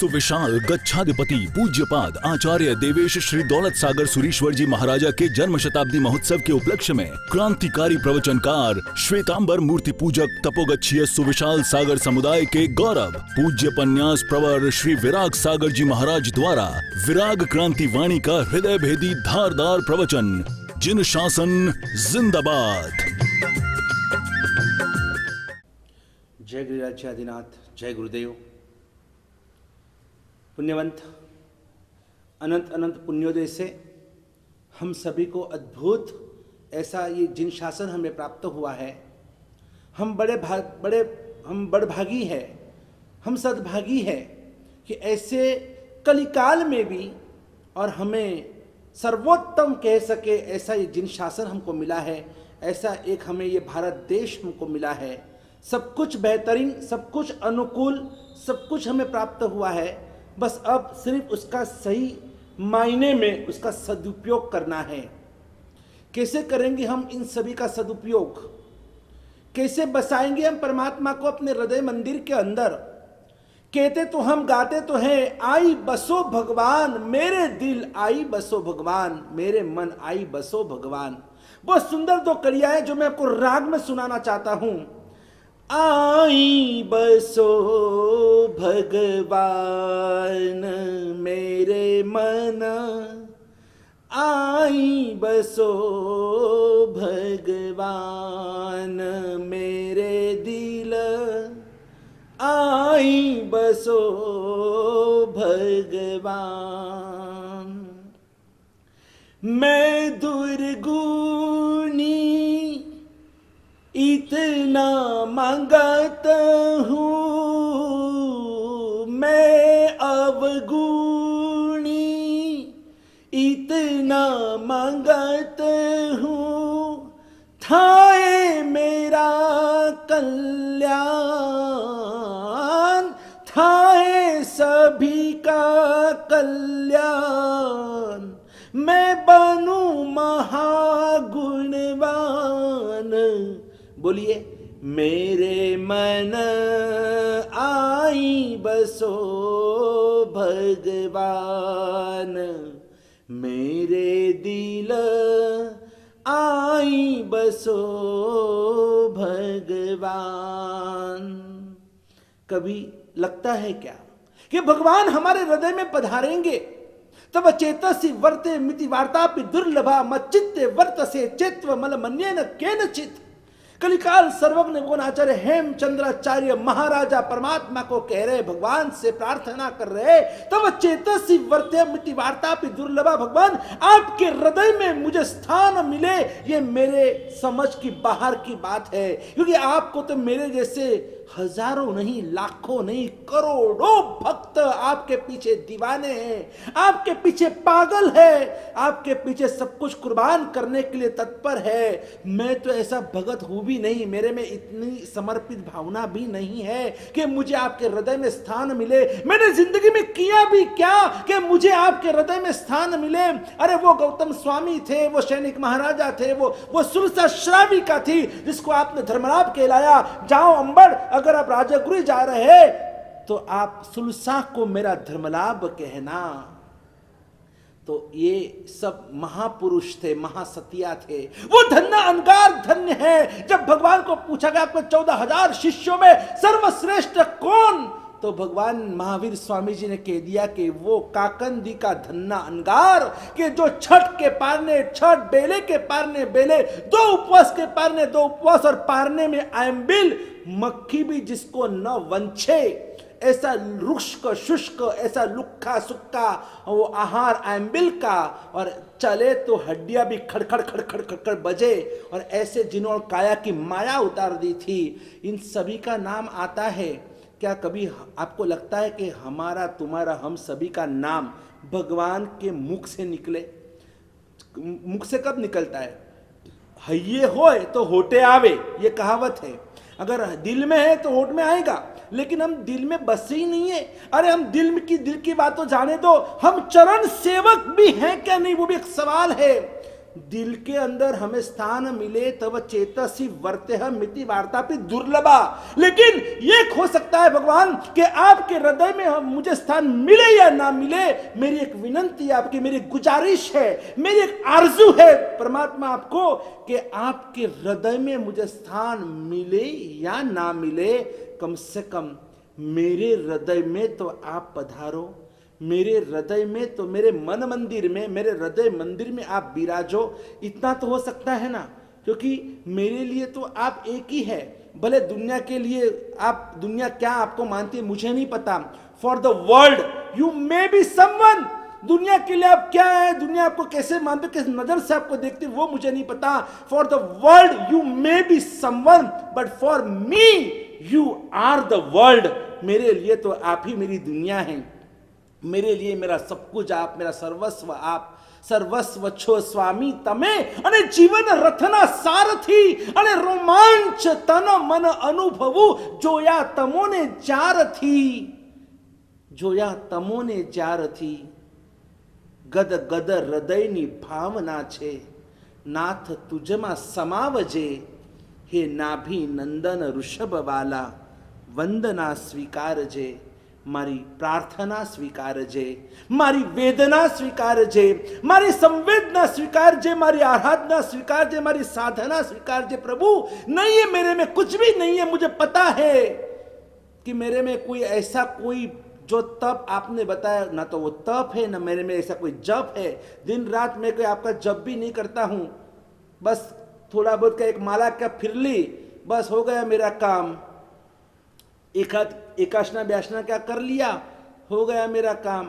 सुविशाल गच्छाधिपति पूज्यपाद आचार्य देवेश श्री दौलत सागर सुरीश्वर जी महाराजा के जन्म शताब्दी महोत्सव के उपलक्ष्य में क्रांतिकारी प्रवचनकार श्वेतांबर मूर्ति पूजक तपोगच्छीय सुविशाल सागर समुदाय के गौरव पूज्य पन्यास प्रवर श्री विराग सागर जी महाराज द्वारा विराग क्रांति वाणी का हृदय भेदी धारदार प्रवचन जिन शासन जिंदाबाद। जय गिरिराज्याधिनाथ, जय गुरुदेव। पुण्यवंत अनंत अनंत पुण्योदय से हम सभी को अद्भुत ऐसा ये जिन शासन हमें प्राप्त हुआ है। हम बड़भागी है, हम सद्भागी है कि ऐसे कलिकाल में भी और हमें सर्वोत्तम कह सके ऐसा ये जिन शासन हमको मिला है। ऐसा एक हमें ये भारत देश हमको मिला है। सब कुछ बेहतरीन, सब कुछ अनुकूल, सब कुछ हमें प्राप्त हुआ है। बस अब सिर्फ उसका सही मायने में उसका सदुपयोग करना है। कैसे करेंगे हम इन सभी का सदुपयोग? कैसे बसाएंगे हम परमात्मा को अपने हृदय मंदिर के अंदर? कहते तो हम, गाते तो हैं, आई बसो भगवान मेरे दिल, आई बसो भगवान मेरे मन, आई बसो भगवान। बहुत सुंदर दो कड़ियां हैं जो मैं आपको राग में सुनाना चाहता हूं। आई बसो भगवान मेरे मन, आई बसो भगवान मेरे दिल, आई बसो भगवान। मैं दुर्गुनी इतना मांगत हूँ, मैं अवगुणी इतना मांगत हूँ, थाए मेरा कल्याण, थाए सभी का कल्याण। मैं बनूं महागुणवान। बोलिए, मेरे मन आई बसो भगवान मेरे दिल, आई बसो भगवान। कभी लगता है क्या कि भगवान हमारे हृदय में पधारेंगे? तब चेतसी वर्ते मिति वार्तापि दुर्लभा मच्चित्ते वर्तसे चेत्व मल मन्येन केनचित्। कलिकाल सर्वज्ञ भगवान आचार्य हेमचंद्राचार्य महाराजा परमात्मा को कह रहे, भगवान से प्रार्थना कर रहे, तब चेतसी वर्ते मिति वार्तापि दुर्लभा। भगवान आपके हृदय में मुझे स्थान मिले, ये मेरे समझ की बाहर की बात है। क्योंकि आपको तो मेरे जैसे हजारों नहीं, लाखों नहीं, करोड़ों भक्त आपके पीछे दीवाने हैं, आपके पीछे पागल है, आपके पीछे सब कुछ कुर्बान करने के लिए तत्पर है। मैं तो ऐसा भगत हूं भी नहीं, मेरे में इतनी समर्पित भावना भी नहीं है कि मुझे आपके हृदय में स्थान मिले। मैंने जिंदगी में किया भी क्या कि मुझे आपके हृदय में स्थान मिले? अरे वो गौतम स्वामी थे, वो सैनिक महाराजा थे, वो सुरसा श्राविका थी जिसको आपने धर्मराज कहलाया। जाओ अंबर, अगर आप राजगुरु जा रहे हैं तो आप सुलसा को मेरा धर्मलाभ कहना। तो ये सब महापुरुष थे, महासतिया थे। वो धन्य अनगार धन्य है। जब भगवान को पूछा गया आपके 14,000 शिष्यों में सर्वश्रेष्ठ कौन, तो भगवान महावीर स्वामी जी ने कह दिया कि वो काकंदी का धन्ना अनगार, कि जो छठ के पारने छठ, बेले के पारने बेले, दो उपवास के पारने दो उपवास, और पारने में आयम्बिल, मक्खी भी जिसको न वंछे, ऐसा रुष्क शुष्क, ऐसा लुक्खा सुक्का वो आहार आयम्बिल का, और चले तो हड्डियां भी खड़खड़ खड़खड़ खड़खड़ बजे, और ऐसे जिन्होंने काया की माया उतार दी थी, इन सभी का नाम आता है। क्या कभी आपको लगता है कि हमारा तुम्हारा हम सभी का नाम भगवान के मुख से निकले? मुख से कब निकलता है? हइये होए तो होटे आवे, ये कहावत है। अगर दिल में है तो होठ में आएगा, लेकिन हम दिल में बसे ही नहीं है। अरे हम दिल की बात तो जाने दो, हम चरण सेवक भी हैं क्या नहीं, वो भी एक सवाल है। दिल के अंदर हमें स्थान मिले तब चेतसी वर्तेह मिति वार्तापि दुर्लभा। लेकिन ये हो सकता है भगवान कि आपके हृदय में मुझे स्थान मिले या ना मिले, मेरी एक विनंती आपकी, मेरी गुजारिश है, मेरी एक आरजू है परमात्मा आपको कि आपके हृदय में मुझे स्थान मिले या ना मिले, कम से कम मेरे हृदय में तो आप पधारो, मेरे हृदय में तो, मेरे मन मंदिर में, मेरे हृदय मंदिर में आप विराजो। इतना तो हो सकता है ना, क्योंकि मेरे लिए तो आप एक ही है। भले दुनिया के लिए आप, दुनिया क्या आपको मानती है मुझे नहीं पता। For the world you may be someone, दुनिया के लिए आप क्या है, दुनिया आपको कैसे मानते, किस नजर से आपको देखते वो मुझे नहीं पता। For the world you may be someone but for me you are the world. मेरे लिए तो आप ही मेरी दुनिया है, मेरे लिए मेरा सब कुछ आप, मेरा सर्वस्व आप, सर्वस्व छो स्वामी तमे अने जीवन रथना सारथी अने रोमांच तन मन अनुभवू जोया तमोने जारथी, जोया तमोने जारथी। गद गद हृदयनी भावना छे नाथ तुझमा समावजे, हे नाभि नंदन ऋषभ वाला वंदना स्वीकारजे, मारी प्रार्थना स्वीकारजे, मारी वेदना स्वीकारजे, मारी संवेदना स्वीकारजे, मारी आराधना स्वीकारजे, मारी साधना स्वीकारजे। प्रभु नहीं है मेरे में कुछ भी नहीं है, मुझे पता है कि मेरे में कोई ऐसा कोई जो तप आपने बताया ना तो वो तप है, ना मेरे में ऐसा कोई जप है। दिन रात मैं कोई आपका जप भी नहीं करता हूं, बस थोड़ा बहुत का एक माला का फिर ली, बस हो गया मेरा काम। एकाशना ब्यासना क्या कर लिया, हो गया मेरा काम।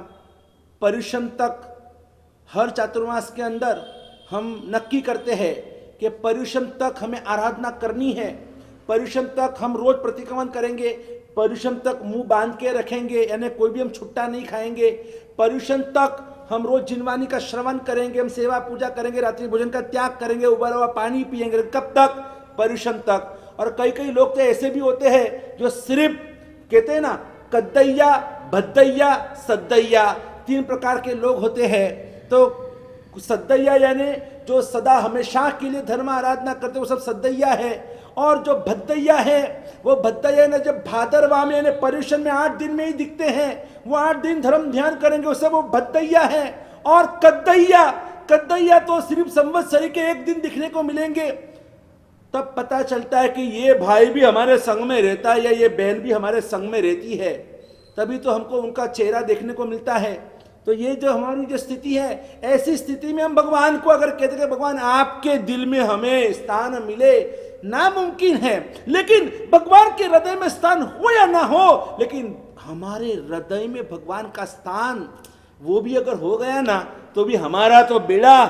परिश्रम तक हर चातुर्मास के अंदर हम नक्की करते हैं कि परिश्रम तक हमें आराधना करनी है, परिश्रम तक हम रोज प्रतिक्रमण करेंगे, परिश्रम तक मुंह बांध के रखेंगे, यानी कोई भी हम छुट्टा नहीं खाएंगे, परिश्रम तक हम रोज जिनवानी का श्रवण करेंगे, हम सेवा पूजा करेंगे, रात्रि भोजन का त्याग करेंगे, उबला हुआ पानी पिएंगे। कब तक? परिश्रम तक। और कई कई लोग तो ऐसे भी होते हैं जो सिर्फ कहते हैं ना कद्दैया भद्दैया सद्दैया, 3 प्रकार के लोग होते हैं। तो सद्दैया यानी जो सदा हमेशा के लिए धर्म आराधना करते वो सब सद्दैया है, और जो भद्दैया है वो भद्दैया ने जब भादरवा में यानी पर्युषण में 8 दिन में ही दिखते हैं, वो 8 दिन धर्म ध्यान करेंगे, उससे वो भद्दैया है। और कद्दैया, कद्दैया तो सिर्फ संवत्सरी के 1 दिन दिखने को मिलेंगे, तब पता चलता है कि ये भाई भी हमारे संग में रहता है या ये बहन भी हमारे संग में रहती है, तभी तो हमको उनका चेहरा देखने को मिलता है। तो ये जो हमारी जो स्थिति है, ऐसी स्थिति में हम भगवान को अगर कहते हैं भगवान आपके दिल में हमें स्थान मिले, नामुमकिन है। लेकिन भगवान के हृदय में स्थान हो या ना हो, लेकिन हमारे हृदय में भगवान का स्थान वो भी अगर हो गया ना, तो भी हमारा तो बेड़ा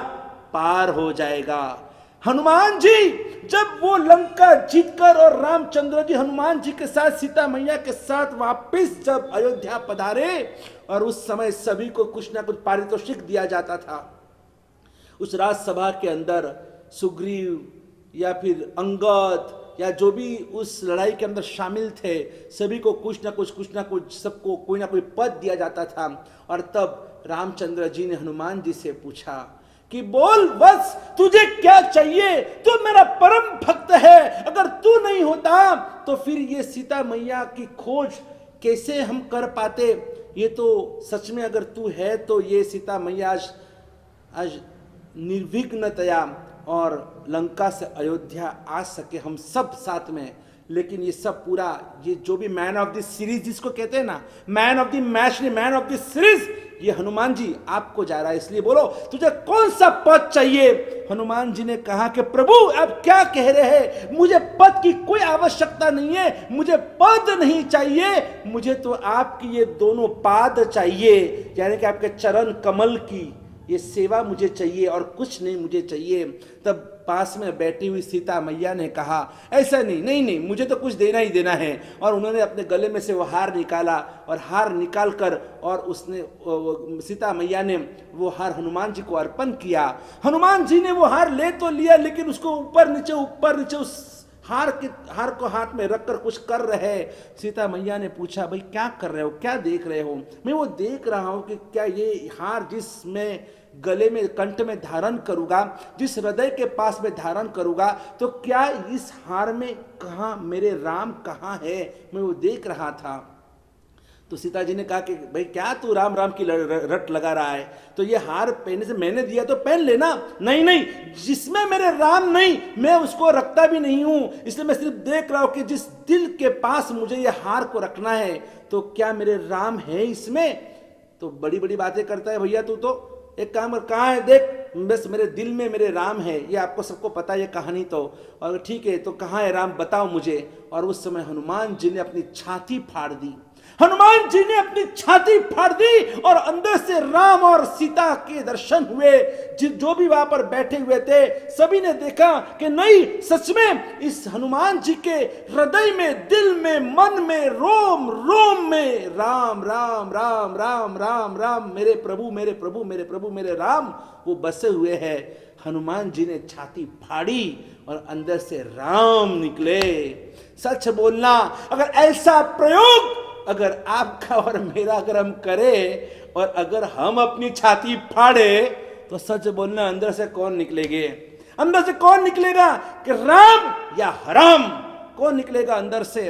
पार हो जाएगा। हनुमान जी जब वो लंका जीतकर और रामचंद्र जी हनुमान जी के साथ सीता मैया के साथ वापस जब अयोध्या पधारे, और उस समय सभी को कुछ ना कुछ पारितोषिक दिया जाता था। उस राजसभा के अंदर सुग्रीव या फिर अंगद या जो भी उस लड़ाई के अंदर शामिल थे, सभी को कुछ ना कुछ सबको कोई ना कोई पद दिया जाता था। और तब रामचंद्र जी ने हनुमान जी से पूछा कि बोल बस तुझे क्या चाहिए, तू मेरा परम भक्त है, अगर तू नहीं होता तो फिर ये सीता मैया की खोज कैसे हम कर पाते। ये तो सच में अगर तू है तो ये सीता मैया आज निर्विघ्नतया और लंका से अयोध्या आ सके, हम सब साथ में। लेकिन ये सब पूरा, ये जो भी मैन ऑफ द सीरीज जिसको कहते हैं ना, man of the match, man of the series, ये हनुमान जी आपको जा रहा है। इसलिए बोलो तुझे कौन सा पद चाहिए। हनुमान जी ने कहा कि प्रभु आप क्या कह रहे हैं, मुझे पद की कोई आवश्यकता नहीं है, मुझे पद नहीं चाहिए, मुझे तो आपकी ये दोनों पाद चाहिए, यानी कि आपके चरण कमल की ये सेवा मुझे चाहिए और कुछ नहीं मुझे चाहिए। तब पास में बैठी हुई सीता मैया ने कहा ऐसा नहीं, नहीं नहीं, मुझे तो कुछ देना ही देना है। और उन्होंने अपने गले में से वो हार निकाला, और हार निकाल कर और उसने सीता मैया ने वो हार हनुमान जी को अर्पण किया। हनुमान जी ने वो हार ले तो लिया, लेकिन उसको ऊपर नीचे उस हार को हाथ में रखकर कुछ कर रहे। सीता मैया ने पूछा भाई क्या कर रहे हो, क्या देख रहे हो। मैं वो देख रहा हूं कि क्या ये हार जिसमें गले में, कंठ में धारण करूंगा, जिस हृदय के पास में धारण करूंगा, तो क्या इस हार में कहाँ मेरे राम कहाँ है, मैं वो देख रहा था। तो सीता जी ने कहा कि भाई क्या तू राम राम की रट लगा रहा है, तो ये हार पहनने से मैंने दिया तो पहन लेना। नहीं नहीं, जिसमें मेरे राम नहीं मैं उसको रखता भी नहीं हूं, इसलिए मैं सिर्फ देख रहा हूं कि जिस दिल के पास मुझे ये हार को रखना है, तो क्या मेरे राम है इसमें। तो बड़ी बड़ी बातें करता है भैया तू, तो एक काम कर, कहाँ है देख, बस मेरे दिल में मेरे राम है, ये आपको सबको पता है ये कहानी तो, और ठीक है तो कहाँ है राम बताओ मुझे। और उस समय हनुमान जी ने अपनी छाती फाड़ दी, हनुमान जी ने अपनी छाती फाड़ दी और अंदर से राम और सीता के दर्शन हुए। जो भी वहां पर बैठे हुए थे सभी ने देखा कि नहीं, सच में इस हनुमान जी के हृदय में, दिल में, मन में, रोम रोम में राम राम राम राम राम राम, मेरे प्रभु मेरे प्रभु मेरे प्रभु मेरे राम वो बसे हुए हैं। हनुमान जी ने छाती फाड़ी और अंदर से राम निकले। सच बोलना, अगर ऐसा प्रयोग अगर आपका और मेरा अगर हम करें और अगर हम अपनी छाती फाड़े, तो सच बोलना अंदर से कौन निकलेगे, अंदर से कौन निकलेगा कि राम या हराम, कौन निकलेगा अंदर से,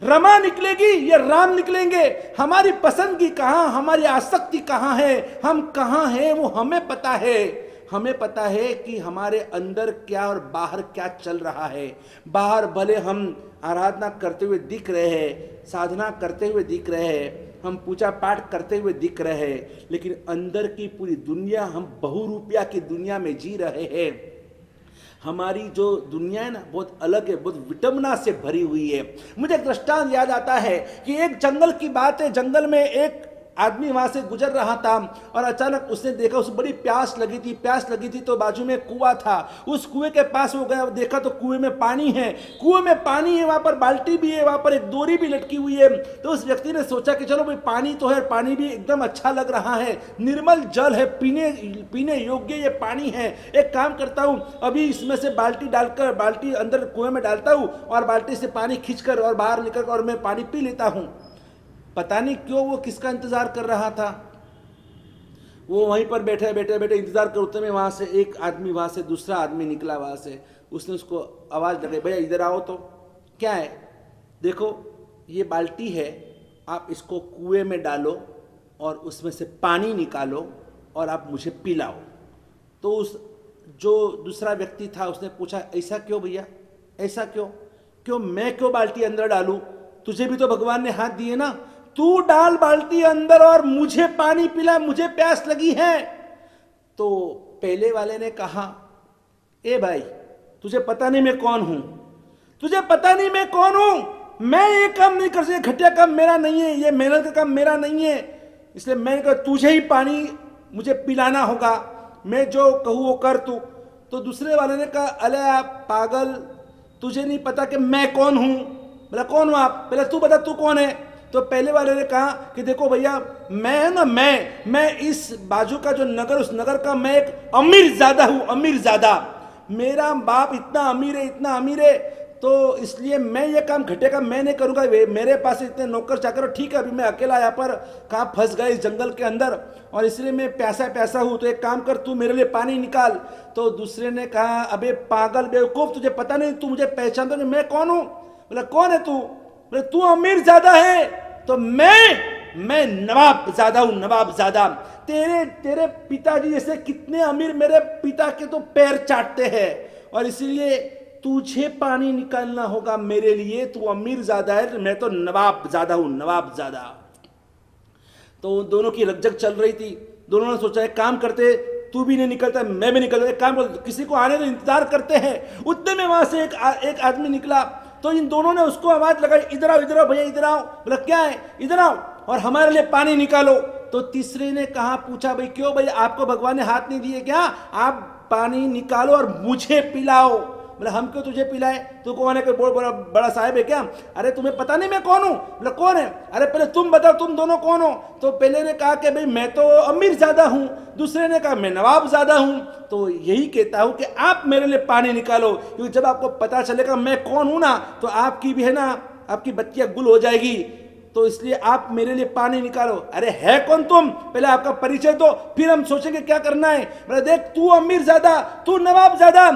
रमा निकलेगी या राम निकलेंगे। हमारी पसंद की कहां, हमारी आसक्ति कहां है, हम कहां हैं वो हमें पता है। हमें पता है कि हमारे अंदर क्या और बाहर क्या चल रहा है। बाहर भले हम आराधना करते हुए दिख रहे हैं, साधना करते हुए दिख रहे हैं, हम पूजा पाठ करते हुए दिख रहे हैं, लेकिन अंदर की पूरी दुनिया, हम बहुरूपिया की दुनिया में जी रहे हैं। हमारी जो दुनिया है ना बहुत अलग है, बहुत विटंबना से भरी हुई है। मुझे एक दृष्टांत याद आता है कि एक जंगल की बात है। जंगल में एक आदमी वहां से गुजर रहा था और अचानक उसने देखा, उसे बड़ी प्यास लगी थी। प्यास लगी थी तो बाजू में कुआं था, उस कुएं के पास वो गया, देखा तो कुएं में पानी है, कुएं में पानी है, वहां पर बाल्टी भी है, वहां पर एक डोरी भी लटकी हुई है। तो उस व्यक्ति ने सोचा कि चलो भाई पानी तो है, पानी भी एकदम अच्छा लग रहा है, निर्मल जल है, पीने योग्य ये पानी है। एक काम करता हूं, अभी इसमें से बाल्टी डालकर, बाल्टी अंदर कुएं में डालता हूं और बाल्टी से पानी खींचकर और बाहर निकल और मैं पानी पी लेता हूं। पता नहीं क्यों वो किसका इंतजार कर रहा था। वो वहीं पर बैठे बैठे बैठे इंतजार करते में वहां से एक आदमी, वहां से दूसरा आदमी निकला। वहां से उसने उसको आवाज लगाई, भैया इधर आओ तो। क्या है, देखो ये बाल्टी है, आप इसको कुएं में डालो और उसमें से पानी निकालो और आप मुझे पिलाओ। तो उस जो दूसरा व्यक्ति था उसने पूछा, ऐसा क्यों भैया, ऐसा क्यों, क्यों मैं क्यों बाल्टी अंदर डालूं, तुझे भी तो भगवान ने हाथ दिए ना, तू डाल बाल्टी अंदर और मुझे पानी पिला, मुझे प्यास लगी है। तो पहले वाले ने कहा, ए भाई तुझे पता नहीं मैं कौन हूं, तुझे पता नहीं मैं कौन हूं, मैं ये काम नहीं कर सकता, घटिया काम मेरा नहीं है, ये मेहनत का काम मेरा नहीं है, इसलिए मैंने कहा तुझे ही पानी मुझे पिलाना होगा, मैं जो कहूँ वो कर तू। तो दूसरे वाले ने कहा, अरे आप पागल, तुझे नहीं पता कि मैं कौन हूं। बोला कौन हूं आप, पहले तू बता तू कौन है। तो पहले वाले ने कहा कि देखो भैया मैं है ना, मैं इस बाजू का जो नगर, उस नगर का मैं एक अमीर ज़्यादा हूँ, अमीर ज़्यादा, मेरा बाप इतना अमीर है, इतना अमीर है, तो इसलिए मैं ये काम घटे का मैं नहीं करूँगा, मेरे पास इतने नौकर चाकर, ठीक है अभी मैं अकेला यहाँ पर कहाँ फंस गया इस जंगल के अंदर और इसलिए मैं प्यासा हूँ, तो एक काम कर तू मेरे लिए पानी निकाल। तो दूसरे ने कहा, अबे पागल बेवकूफ़, तुझे पता नहीं, तू मुझे पहचानता नहीं, मैं कौन हूँ। बोला कौन है तू, बोले तू अमीर ज़्यादा है, तो मैं नवाब ज़्यादा हूँ, नवाब ज़्यादा। तेरे पिताजी जैसे कितने अमीर मेरे पिता के तो पैर चाटते हैं और इसीलिए तुझे पानी निकालना होगा मेरे लिए, तू अमीर ज़्यादा है, मैं तो नवाब ज़्यादा हूँ, नवाब ज़्यादा। तो दोनों की रकझक चल रही थी। दोनों ने सोचा एक काम करते, तू भी नहीं निकलता मैं भी निकलता, एक काम करते किसी को आने तो इंतजार करते हैं। उतने में वहाँ से एक आदमी निकला, तो इन दोनों ने उसको आवाज लगाई, इधर आओ भैया इधर आओ। बोला क्या है, इधर आओ और हमारे लिए पानी निकालो। तो तीसरे ने कहा, पूछा भाई क्यों भाई, आपको भगवान ने हाथ नहीं दिए क्या, आप पानी निकालो और मुझे पिलाओ। बोला हम क्यों तुझे पिलाए, तू कौन है, कोई बड़ा साहब है क्या, अरे तुम्हें पता नहीं मैं कौन हूँ। बोला कौन है, अरे पहले तुम बताओ तुम दोनों कौन हो। तो पहले ने कहा कि भाई मैं तो अमीर ज़्यादा हूँ, दूसरे ने कहा मैं नवाब ज़्यादा हूँ। तो यही कहता हूँ कि आप मेरे लिए पानी निकालो, क्योंकि जब आपको पता चलेगा मैं कौन हूँ ना, तो आपकी भी है ना, आपकी बत्तियाँ गुल हो जाएगी। तो इसलिए आप मेरे लिए पानी निकालो। अरे है कौन तुम, पहले आपका परिचय दो, फिर हम सोचेंगे क्या करना है। बोले देख, तू अमीरजादा, तू नवाबजादा,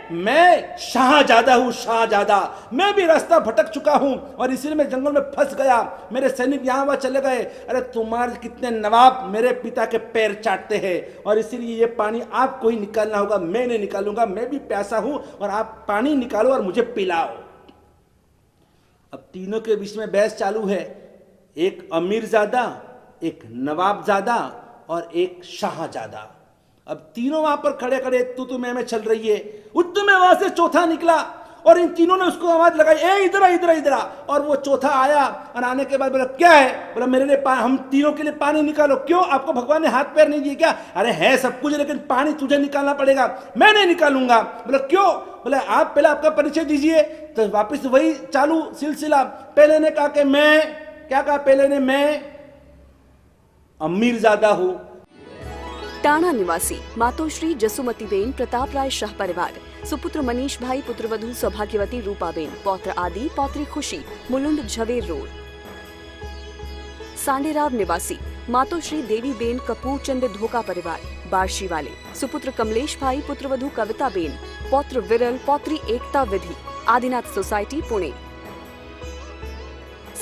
मैं शाहजादा हूं, शाहजादा। मैं भी रास्ता भटक चुका हूं और इसीलिए मैं जंगल में फंस गया, मेरे सैनिक यहां वहां चले गए। अरे तुम्हारे कितने नवाब मेरे पिता के पैर चाटते हैं और इसीलिए ये पानी आपको ही निकालना होगा, मैं नहीं निकालूंगा, मैं भी प्यासा हूं और आप पानी निकालो और मुझे पिलाओ। अब तीनों के बीच में बहस चालू है, एक अमीरजादा, एक नवाबजादा और एक शाहजादा। अब तीनों वहां पर खड़े खड़े तू मैं चल रही है। उतने में वहां से चौथा निकला और इन तीनों ने उसको आवाज लगाई, ए इधर आ, इधर आ, इधर आ। और वो चौथा आया और आने के बाद बोला क्या है, बोला मेरे लिए हम तीनों के लिए पानी निकालो। क्यों, आपको भगवान ने हाथ पैर नहीं दिए क्या? अरे है सब कुछ, लेकिन पानी तुझे निकालना पड़ेगा, मैं नहीं निकालूंगा। बोला क्यों, बोला आप पहले आपका परिचय दीजिए। तो वापिस वही चालू सिलसिला। पहले ने कहा कि मैं, क्या कहा पहले ने, मैं अमीरजादा हूं। टाणा निवासी मातोश्री जसुमतीबेन प्रतापराय शाह परिवार, सुपुत्र मनीष भाई, पुत्रवधू सौभाग्यवती रूपाबेन, पौत्र आदि, पौत्री खुशी, मुलुंड झवेर रोड। सांडेराव निवासी मातोश्री देवीबेन कपूरचंद धोका परिवार, बार्शी वाले, सुपुत्र कमलेश भाई, पुत्रवधू कविताबेन, पौत्र विरल, पौत्री एकता विधि, आदिनाथ सोसाइटी पुणे।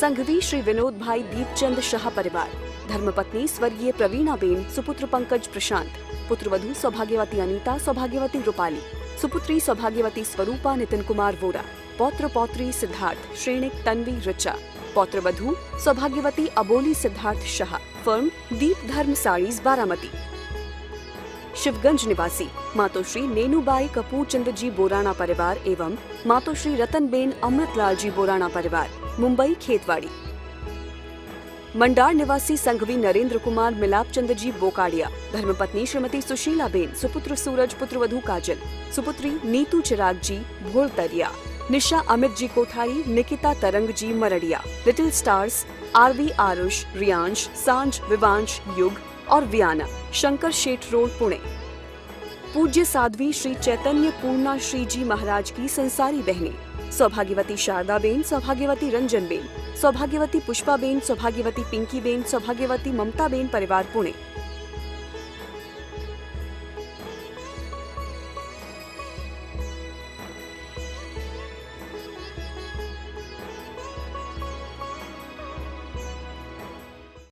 संघवी श्री विनोद भाई दीपचंद शाह परिवार, धर्मपत्नी स्वर्गीय प्रवीणाबेन, सुपुत्र पंकज प्रशांत, पुत्रवधू सौभाग्यवती अनीता, सौभाग्यवती रूपाली, सुपुत्री सौभाग्यवती स्वरूपा, नितिन कुमार वोरा, पौत्र पौत्री सिद्धार्थ, श्रेणिक तन्वी ऋचा, पौत्रवधू सौभाग्यवती अबोली सिद्धार्थ शाह, फर्म दीप धर्म साड़ीज बारामती। शिवगंज निवासी मातोश्री नेनुबाई कपूरचंद जी बोराणा परिवार एवं मातोश्री रतनबेन अमृतलाल जी बोराणा परिवार, मुंबई खेतवाड़ी। मंडार निवासी संघवी नरेंद्र कुमार मिलापचंद जी बोकाड़िया, धर्मपत्नी श्रीमती सुशीला बेन, सुपुत्र सूरज, पुत्रवधू काजल, सुपुत्री नीतू चिराग जी भोलतरिया, निशा अमित जी कोठारी, निकिता तरंग जी मरड़िया। लिटिल स्टार्स आरवी आरुष, रियांश, सांझ, विवांश, युग और वियाना, शंकर शेठ रोड पुणे। पूज्य साध्वी श्री चैतन्य पूर्णा श्री जी महाराज की संसारी बहनें, सौभाग्यवती शारदाबेन, सौभाग्यवती रंजनबेन, सौभाग्यवती पुष्पाबेन, सौभाग्यवती पिंकीबेन, सौभाग्यवती ममताबेन परिवार पुणे।